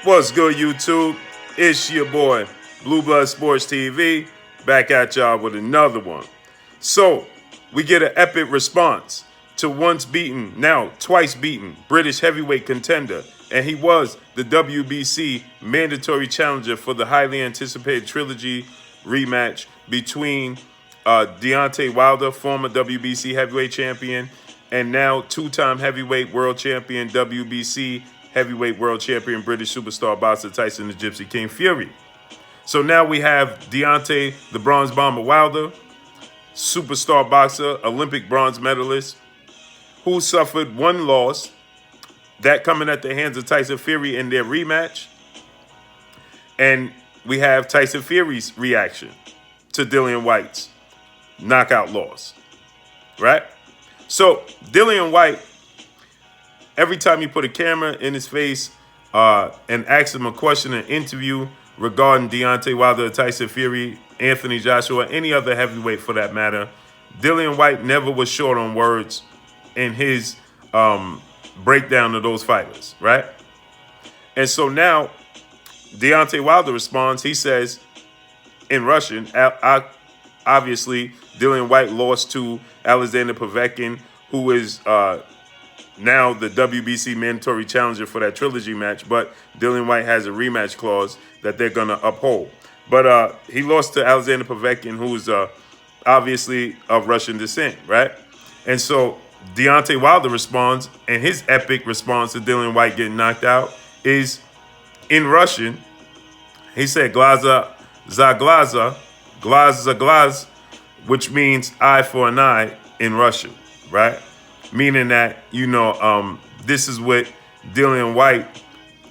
What's good, YouTube? It's your boy, Blue Blood Sports TV, back at y'all with another one. So, we get an epic response to once beaten, now twice beaten, British heavyweight contender, and he was the WBC mandatory challenger for the highly anticipated trilogy rematch between Deontay Wilder, former WBC heavyweight champion, and now two-time heavyweight world champion, WBC heavyweight world champion, British superstar boxer Tyson the Gypsy King Fury. So now we have Deontay, the Bronze Bomber Wilder, superstar boxer, Olympic bronze medalist, who suffered one loss, that coming at the hands of Tyson Fury in their rematch. And we have Tyson Fury's reaction to Dillian Whyte's knockout loss, right? So Dillian Whyte, every time you put a camera in his face and ask him a question in an interview regarding Deontay Wilder, Tyson Fury, Anthony Joshua, any other heavyweight for that matter, Dillian Whyte never was short on words in his breakdown of those fighters, right? And so now Deontay Wilder responds. He says in Russian, obviously Dillian Whyte lost to Alexander Povetkin, who is now the WBC mandatory challenger for that trilogy match, but Dillian Whyte has a rematch clause that they're going to uphold. But he lost to Alexander Povetkin, who's obviously of Russian descent, right? And so Deontay Wilder responds, and his epic response to Dillian Whyte getting knocked out is in Russian. He said, glaza za glaza, glaz za glaz, which means eye for an eye in Russian, right? Meaning that, this is what Dillian Whyte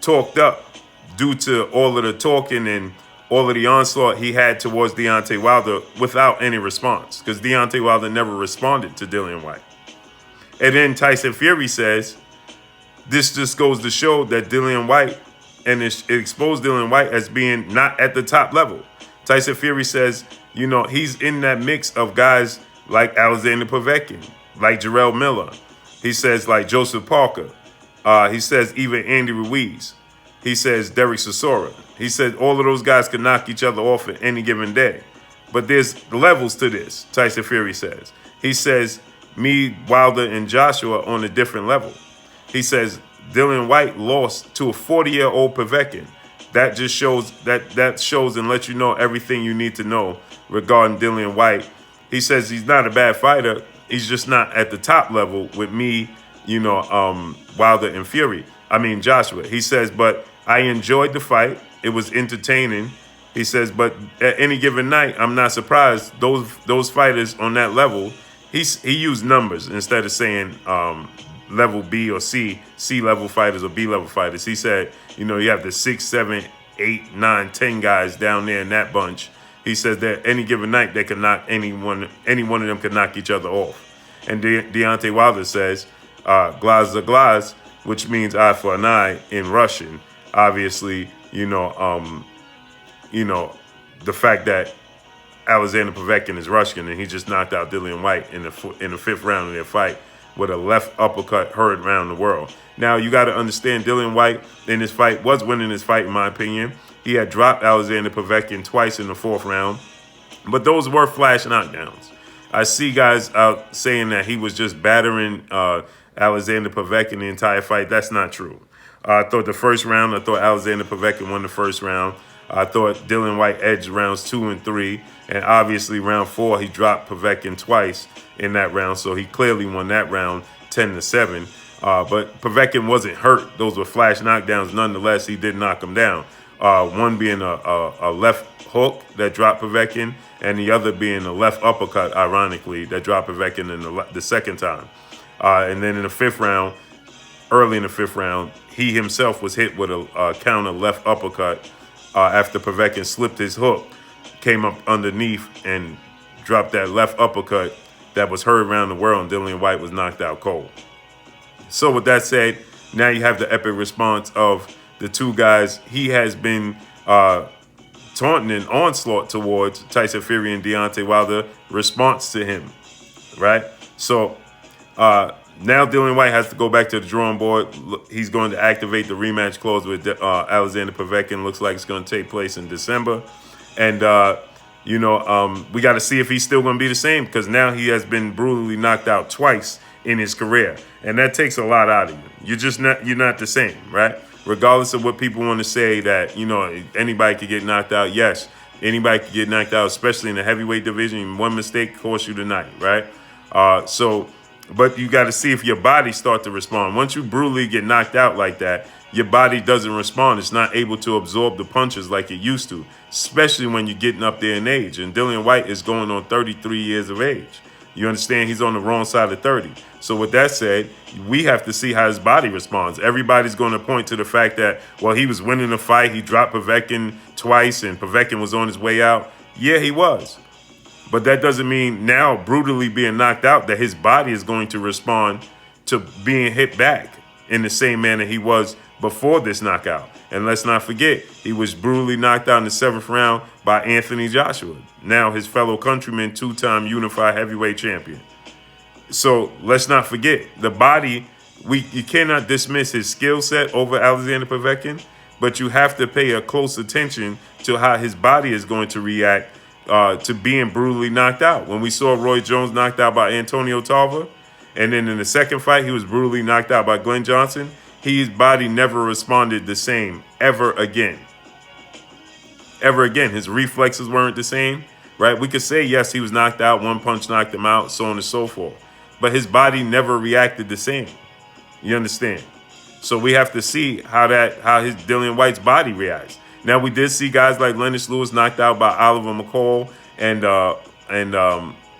talked up due to all of the talking and all of the onslaught he had towards Deontay Wilder without any response, because Deontay Wilder never responded to Dillian Whyte. And then Tyson Fury says, this just goes to show that Dillian Whyte, and it exposed Dillian Whyte as being not at the top level. Tyson Fury says, he's in that mix of guys like Alexander Povetkin, like Jarrell Miller. He says like Joseph Parker. He says even Andy Ruiz. He says Derek Chisora. He said all of those guys could knock each other off at any given day. But there's levels to this, Tyson Fury says. He says me, Wilder, and Joshua on a different level. He says Dillian Whyte lost to a 40-year-old Povetkin. That just shows that shows and lets you know everything you need to know regarding Dillian Whyte. He says he's not a bad fighter. He's just not at the top level with me, Wilder and Joshua. He says, but I enjoyed the fight. It was entertaining. He says, but at any given night, I'm not surprised those fighters on that level. He used numbers instead of saying level B or C level fighters or B level fighters. He said, you have the 6, 7, 8, 9, 10 guys down there in that bunch. He says that any given night they could knock any one of them could knock each other off. And Deontay Wilder says, glaz za glaz, which means eye for an eye in Russian. Obviously, the fact that Alexander Povetkin is Russian and he just knocked out Dillian Whyte in the fifth round of their fight with a left uppercut heard around the world. Now, you got to understand, Dillian Whyte in this fight was winning this fight, in my opinion. He had dropped Alexander Povetkin twice in the fourth round, but those were flash knockdowns. I see guys out saying that he was just battering Alexander Povetkin the entire fight. That's not true. I thought Alexander Povetkin won the first round. I thought Dillian Whyte edged rounds 2 and 3, and obviously round 4 he dropped Povetkin twice in that round, so he clearly won that round 10-7. But Povetkin wasn't hurt; those were flash knockdowns. Nonetheless, he did knock him down. One being a left hook that dropped Povetkin, and the other being a left uppercut, ironically, that dropped Povetkin in the second time. And then in the fifth round, early in the fifth round, he himself was hit with a counter left uppercut after Povetkin slipped his hook, came up underneath and dropped that left uppercut that was heard around the world, and Dillian Whyte was knocked out cold. So with that said, now you have the epic response of the two guys he has been taunting and onslaught towards, Tyson Fury and Deontay Wilder, response to him, right? So Now Dillian Whyte has to go back to the drawing board. He's going to activate the rematch clause with Alexander Povetkin. Looks like it's going to take place in December. And, we got to see if he's still going to be the same, because now he has been brutally knocked out twice in his career. And that takes a lot out of you. You're not the same, right? Regardless of what people want to say that, anybody could get knocked out. Yes, anybody could get knocked out, especially in the heavyweight division. One mistake costs you the night, right? But you got to see if your body start to respond. Once you brutally get knocked out like that, your body doesn't respond. It's not able to absorb the punches like it used to, especially when you're getting up there in age. And Dillian Whyte is going on 33 years of age. You understand? He's on the wrong side of 30. So with that said, we have to see how his body responds. Everybody's going to point to the fact that, well, he was winning the fight. He dropped Povetkin twice, and Povetkin was on his way out. Yeah, he was. But that doesn't mean now, brutally being knocked out, that his body is going to respond to being hit back in the same manner he was before this knockout. And let's not forget, he was brutally knocked out in the 7th round by Anthony Joshua, now his fellow countryman, 2-time unified heavyweight champion. So let's not forget, the body, you cannot dismiss his skill set over Alexander Povetkin, but you have to pay a close attention to how his body is going to react to being brutally knocked out. When we saw Roy Jones knocked out by Antonio Tarver, and then in the second fight, he was brutally knocked out by Glenn Johnson, his body never responded the same ever again. Ever again. His reflexes weren't the same, right? We could say, yes, he was knocked out, one punch knocked him out, so on and so forth. But his body never reacted the same. You understand? So we have to see how his Dillian Whyte's body reacts. Now, we did see guys like Lennox Lewis knocked out by Oliver McCall and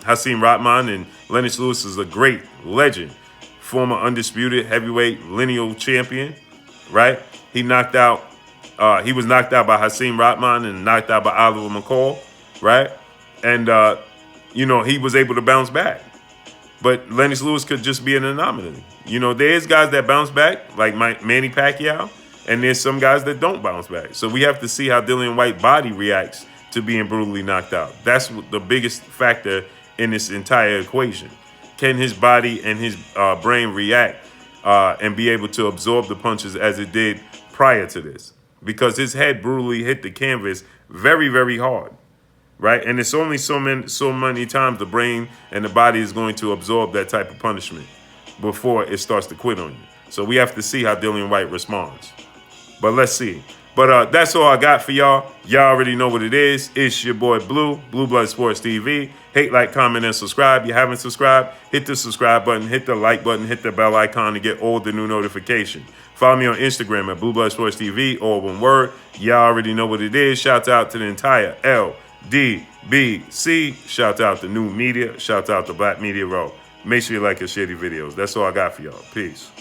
Hasim Rahman. And Lennox Lewis is a great legend, former undisputed heavyweight lineal champion, right? He was knocked out by Hasim Rahman and knocked out by Oliver McCall, right? And, he was able to bounce back. But Lennox Lewis could just be an anomaly. There's guys that bounce back, like Manny Pacquiao, and there's some guys that don't bounce back. So we have to see how Dillian Whyte's body reacts to being brutally knocked out. That's the biggest factor in this entire equation. Can his body and his brain react and be able to absorb the punches as it did prior to this? Because his head brutally hit the canvas very, very hard, right? And it's only so many times the brain and the body is going to absorb that type of punishment before it starts to quit on you. So we have to see how Dillian Whyte responds. But let's see. But that's all I got for y'all. Y'all already know what it is. It's your boy Blue Blood Sports TV. Hate, like, comment, and subscribe. You haven't subscribed? Hit the subscribe button, hit the like button, hit the bell icon to get all the new notifications. Follow me on Instagram at Blue Blood Sports TV, all one word. Y'all already know what it is. Shout out to the entire LDBC. Shout out to New Media. Shout out to Black Media Row. Make sure you like and share the videos. That's all I got for y'all. Peace.